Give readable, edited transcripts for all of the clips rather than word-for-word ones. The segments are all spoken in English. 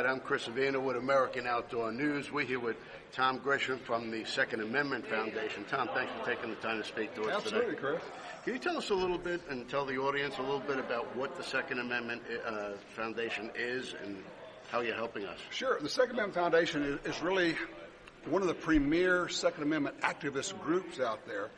right. I'm Chris Savino with American Outdoor News. We're here with Tom Gresham from the Second Amendment Foundation. Tom, thanks for taking the time to speak to us today. Absolutely, Chris. Can you tell us a little bit and tell the audience a little bit about what the Second Amendment Foundation is and how you're helping us? Sure. The Second Amendment Foundation is really one of the premier Second Amendment activist groups out there.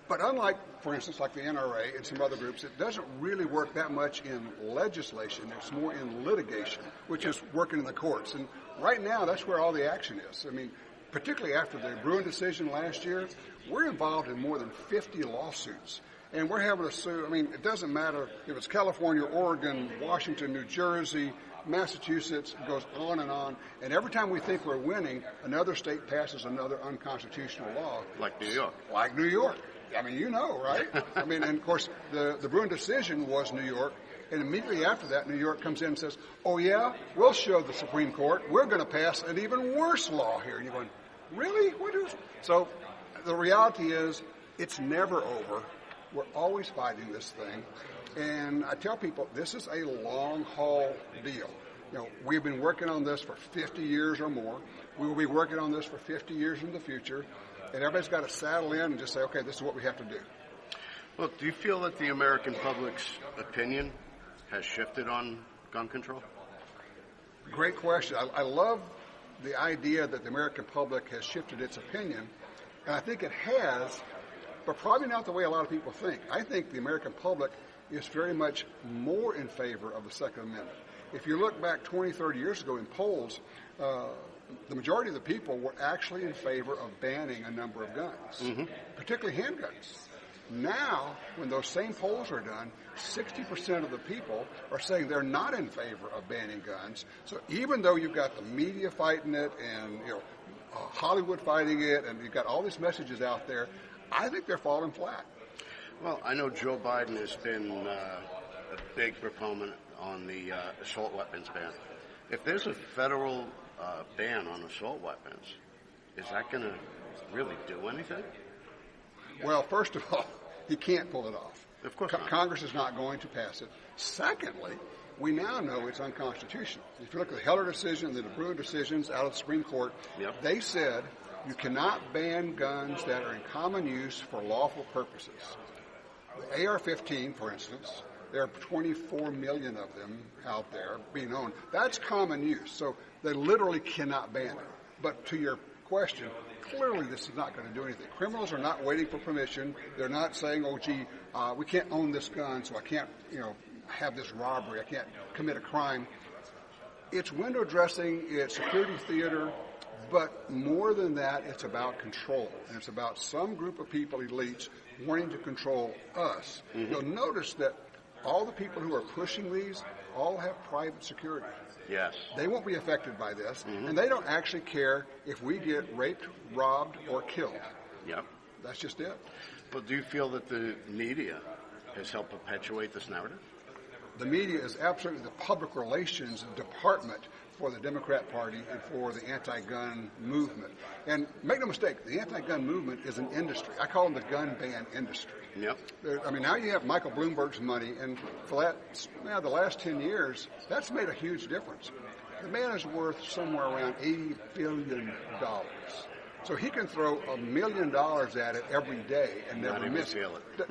But unlike, for instance, like the NRA and some other groups, it doesn't really work that much in legislation. It's more in litigation, which is working in the courts. And right now, that's where all the action is. I mean, particularly after the Bruin decision last year, we're involved in more than 50 lawsuits. And we're having to sue. I mean, it doesn't matter if it's California, Oregon, Washington, New Jersey, Massachusetts, it goes on. And every time we think we're winning, another state passes another unconstitutional law. Like New York. Like New York. I mean, you know, right? I mean, and of course, the Bruin decision was New York. And immediately after that, New York comes in and says, oh, yeah, we'll show the Supreme Court. We're going to pass an even worse law here. And you're going, really? What is it? So the reality is it's never over. We're always fighting this thing. And I tell people, this is a long-haul deal. You know, we've been working on this for 50 years or more. We will be working on this for 50 years in the future. And everybody's got to saddle in and just say, okay, this is what we have to do. Well, do you feel that the American public's opinion has shifted on gun control? Great question. I love the idea that the American public has shifted its opinion. And I think it has, but probably not the way a lot of people think. I think the American public is very much more in favor of the Second Amendment. If you look back 20, 30 years ago in polls, the majority of the people were actually in favor of banning a number of guns, particularly handguns. Now, when those same polls are done, 60% of the people are saying they're not in favor of banning guns. So even though you've got the media fighting it and Hollywood fighting it, and you've got all these messages out there, I think they're falling flat. Well, I know Joe Biden has been a big proponent on the assault weapons ban. If there's a federal ban on assault weapons, is that going to really do anything? Well, first of all, he can't pull it off. Of course not. Congress is not going to pass it. Secondly, we now know it's unconstitutional. If you look at the Heller decision, the Bruin decisions out of the Supreme Court, they said you cannot ban guns that are in common use for lawful purposes. The AR-15, for instance, there are 24 million of them out there being owned. That's common use, so they literally cannot ban it. But to your question, clearly this is not going to do anything. Criminals are not waiting for permission. They're not saying, oh, gee, we can't own this gun, so I can't, have this robbery. I can't commit a crime. It's window dressing. It's security theater. But more than that, it's about control. And it's about some group of people, elites, wanting to control us. You'll notice that all the people who are pushing these all have private security. Yes. They won't be affected by this, and they don't actually care if we get raped, robbed, or killed. Yep. That's just it. But do you feel that the media has helped perpetuate this narrative? The media is absolutely the public relations department for the Democrat Party and for the anti-gun movement. And make no mistake, the anti-gun movement is an industry. I call them the gun ban industry. Yep. Now you have Michael Bloomberg's money, and for the last 10 years, that's made a huge difference. The man is worth somewhere around $80 billion. So he can throw $1 million at it every day and never miss it.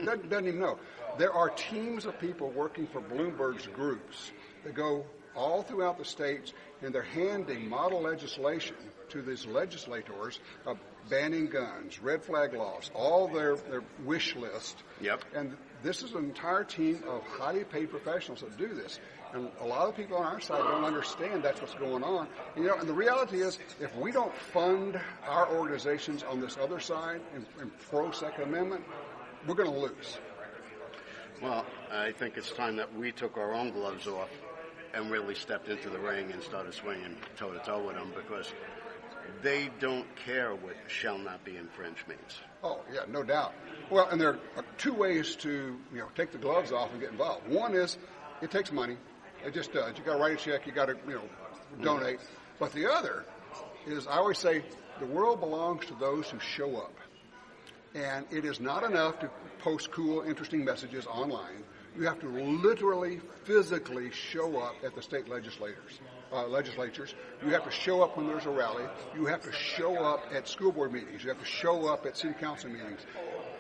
Doesn't even know. There are teams of people working for Bloomberg's groups that go all throughout the states, and they're handing model legislation to these legislators of banning guns, red flag laws, all their wish list. Yep. And this is an entire team of highly paid professionals that do this. And a lot of people on our side don't understand that's what's going on. And the reality is, if we don't fund our organizations on this other side in pro-Second Amendment, we're going to lose. Well, I think it's time that we took our own gloves off and really stepped into the ring and started swinging toe-to-toe with them, because they don't care what shall not be infringed means. Oh, yeah, no doubt. Well, and there are two ways to take the gloves off and get involved. One is it takes money. It just does. You got to write a check. You got to donate. But the other is, I always say, the world belongs to those who show up. And it is not enough to post cool, interesting messages online. You have to literally, physically show up at the state legislatures. You have to show up when there's a rally. You have to show up at school board meetings. You have to show up at city council meetings.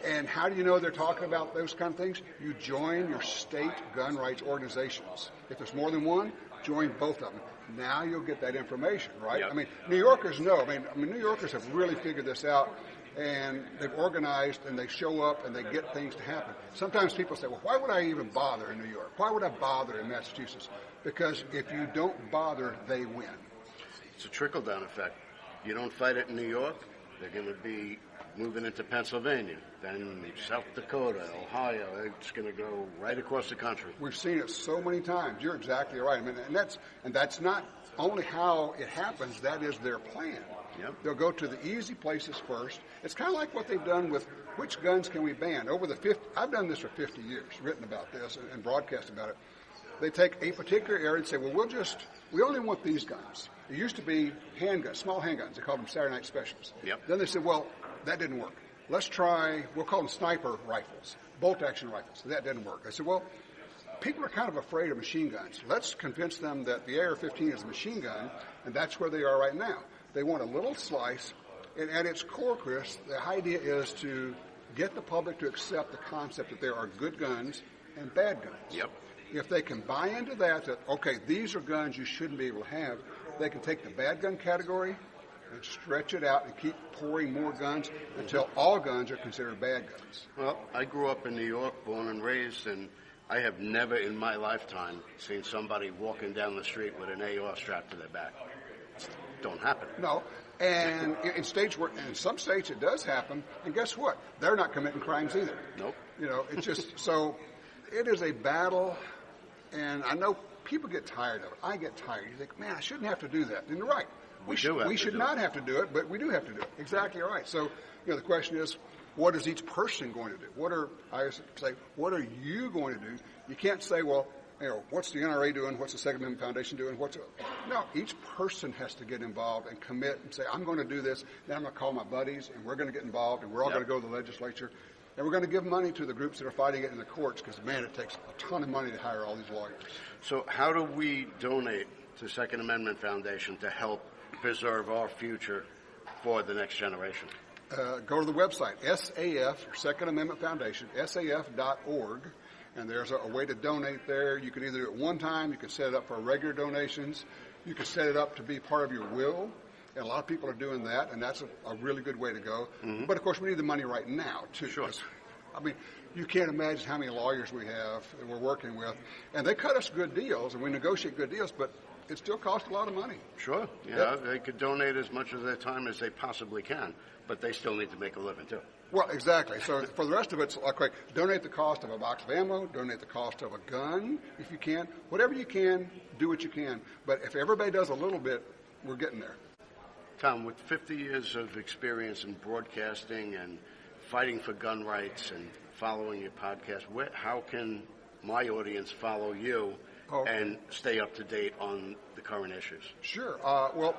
And how do you know they're talking about those kind of things? You join your state gun rights organizations. If there's more than one, join both of them. Now you'll get that information, right? Yep. I mean, New Yorkers know. I mean, New Yorkers have really figured this out, and they've organized, and they show up, and they get things to happen. Sometimes people say, well, why would I even bother in New York? Why would I bother in Massachusetts? Because if you don't bother, they win. It's a trickle-down effect. You don't fight it in New York, they're going to be moving into Pennsylvania, then South Dakota, Ohio. It's going to go right across the country. We've seen it so many times. You're exactly right. I mean, and that's not only how it happens. That is their plan. Yep. They'll go to the easy places first. It's kind of like what they've done with which guns can we ban. I've done this for 50 years, written about this and broadcast about it. They take a particular area and say, well, we only want these guns. It used to be handguns, small handguns. They called them Saturday night specials. Yep. Then they said, well, that didn't work. Let's try, we'll call them sniper rifles, bolt action rifles. That didn't work. I said, well, people are kind of afraid of machine guns. Let's convince them that the AR-15 is a machine gun, and that's where they are right now. They want a little slice, and at its core, Chris, the idea is to get the public to accept the concept that there are good guns and bad guns. Yep. If they can buy into that, okay, these are guns you shouldn't be able to have, they can take the bad gun category and stretch it out and keep pouring more guns until all guns are considered bad guns. Well, I grew up in New York, born and raised, and I have never in my lifetime seen somebody walking down the street with an AR strapped to their back. Don't happen. No, and in some states it does happen, and guess what? They're not committing crimes either. Nope. You know, it's just, so it is a battle, and I know people get tired of it. I get tired. You think, man, I shouldn't have to do that. And you're right. We should not have to do it, but we do have to do it. Exactly right. So, the question is, what is each person going to do? What are you going to do? You can't say, well, what's the NRA doing? What's the Second Amendment Foundation doing? No, each person has to get involved and commit and say, I'm going to do this. Then I'm going to call my buddies, and we're going to get involved, and we're all going to go to the legislature. And we're going to give money to the groups that are fighting it in the courts because, man, it takes a ton of money to hire all these lawyers. So how do we donate to Second Amendment Foundation to help preserve our future for the next generation? Go to the website, SAF, Second Amendment Foundation, SAF.org, and there's a way to donate there. You can either do it one time, you can set it up for regular donations, you can set it up to be part of your will, and a lot of people are doing that, and that's a really good way to go. Mm-hmm. But, of course, we need the money right now, too. Sure. I mean, you can't imagine how many lawyers we have that we're working with, and they cut us good deals, and we negotiate good deals, but it still costs a lot of money. Sure. Yeah, they could donate as much of their time as they possibly can, but they still need to make a living, too. Well, exactly. So for the rest of it, it's like, donate the cost of a box of ammo, donate the cost of a gun if you can. Whatever you can, do what you can. But if everybody does a little bit, we're getting there. Tom, with 50 years of experience in broadcasting and fighting for gun rights and following your podcast, how can my audience follow you and stay up to date on the current issues? Sure. Well,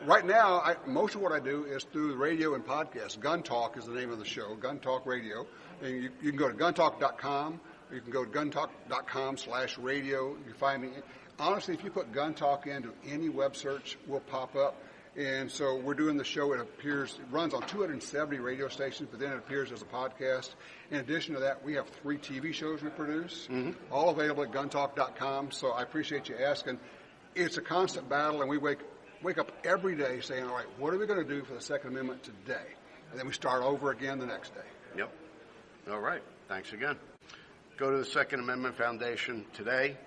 right now, most of what I do is through the radio and podcast. Gun Talk is the name of the show, Gun Talk Radio. And you can go to guntalk.com, or you can go to guntalk.com/radio. You find me. Honestly, if you put Gun Talk into any web search, we'll pop up. And so we're doing the show. It runs on 270 radio stations, but then it appears as a podcast. In addition to that, we have 3 TV shows we produce, all available at guntalk.com. So I appreciate you asking. It's a constant battle, and we wake up every day saying, all right, what are we going to do for the Second Amendment today? And then we start over again the next day. Yep. All right. Thanks again. Go to the Second Amendment Foundation today.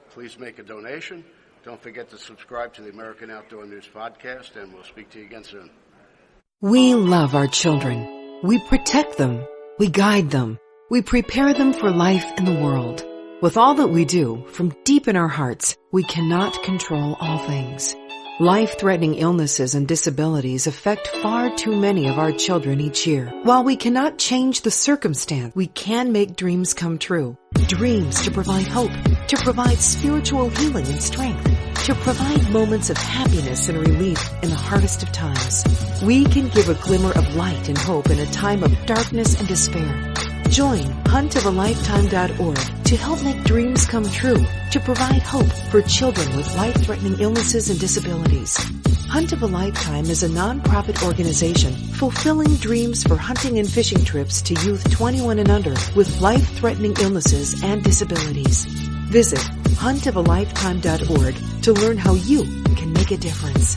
Please make a donation. Don't forget to subscribe to the American Outdoor News Podcast, and we'll speak to you again soon. We love our children. We protect them. We guide them. We prepare them for life in the world. With all that we do, from deep in our hearts, we cannot control all things. Life-threatening illnesses and disabilities affect far too many of our children each year. While we cannot change the circumstance, we can make dreams come true. Dreams to provide hope, to provide spiritual healing and strength, to provide moments of happiness and relief in the hardest of times. We can give a glimmer of light and hope in a time of darkness and despair. Join huntofalifetime.org to help make dreams come true, to provide hope for children with life-threatening illnesses and disabilities. Hunt of a Lifetime is a non-profit organization fulfilling dreams for hunting and fishing trips to youth 21 and under with life-threatening illnesses and disabilities. Visit huntofalifetime.org to learn how you can make a difference.